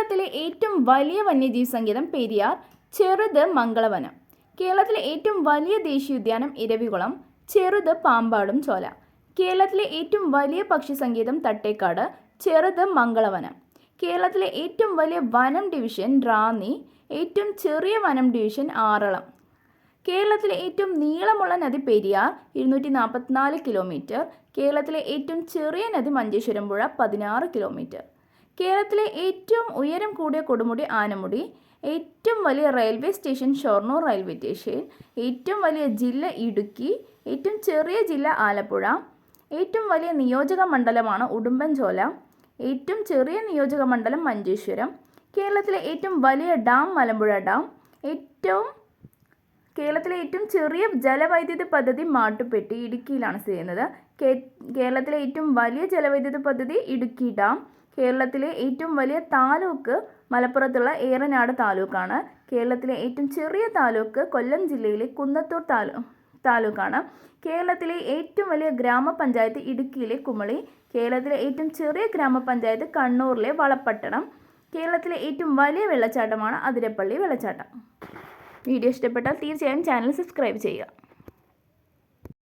കേരളത്തിലെ ഏറ്റവും വലിയ വന്യജീവി സങ്കേതം പെരിയാർ, ചെറുത് മംഗളവനം. കേരളത്തിലെ ഏറ്റവും വലിയ ദേശീയോദ്യാനം ഇരവികുളം, ചെറുത് പാമ്പാടും ചോല. കേരളത്തിലെ ഏറ്റവും വലിയ പക്ഷി സങ്കേതം തട്ടേക്കാട്, ചെറുത് മംഗളവനം. കേരളത്തിലെ ഏറ്റവും വലിയ വനം ഡിവിഷൻ റാന്നി, ഏറ്റവും ചെറിയ വനം ഡിവിഷൻ ആറളം. കേരളത്തിലെ ഏറ്റവും നീളമുള്ള നദി പെരിയാർ 244 കിലോമീറ്റർ. കേരളത്തിലെ ഏറ്റവും ചെറിയ നദി മഞ്ചേശ്വരം പുഴ 16 കിലോമീറ്റർ. കേരളത്തിലെ ഏറ്റവും ഉയരം കൂടിയ കൊടുമുടി ആനമുടി. ഏറ്റവും വലിയ railway station Shoranur railway station. ഏറ്റവും വലിയ ജില്ല ഇടുക്കി. ഏറ്റവും ചെറിയ ജില്ല ആലപ്പുഴ. ഏറ്റവും വലിയ നിയോജക മണ്ഡലമാണ് ഉടുമ്പൻചോല. ഏറ്റവും ചെറിയ നിയോജക മണ്ഡലം മഞ്ചേശ്വരം. കേരളത്തിലെ ഏറ്റവും വലിയ ഡാം മലമ്പുഴ ഡാം. കേരളത്തിലെ ഏറ്റവും ചെറിയ ജലവൈദ്യുത പദ്ധതി മാട്ടുപ്പെട്ടി ഇടുക്കിയിലാണ് സ്ഥിതി ചെയ്യുന്നത്. കേരളത്തിലെ ഏറ്റവും വലിയ ജലവൈദ്യുത പദ്ധതി ഇടുക്കി ഡാം. കേരളത്തിലെ ഏറ്റവും വലിയ താലൂക്ക് മലപ്പുറത്തുള്ള ഏറനാട് താലൂക്കാണ്. കേരളത്തിലെ ഏറ്റവും ചെറിയ താലൂക്ക് കൊല്ലം ജില്ലയിലെ കുന്നത്തൂർ താലൂക്കാണ്. കേരളത്തിലെ ഏറ്റവും വലിയ ഗ്രാമപഞ്ചായത്ത് ഇടുക്കിയിലെ കുമളി. കേരളത്തിലെ ഏറ്റവും ചെറിയ ഗ്രാമപഞ്ചായത്ത് കണ്ണൂരിലെ വളപട്ടണം. കേരളത്തിലെ ഏറ്റവും വലിയ വെള്ളച്ചാട്ടമാണ് അതിരപ്പള്ളി വെള്ളച്ചാട്ടം. വീഡിയോ ഇഷ്ടപ്പെട്ടാൽ തീർച്ചയായും ചാനൽ സബ്സ്ക്രൈബ് ചെയ്യുക.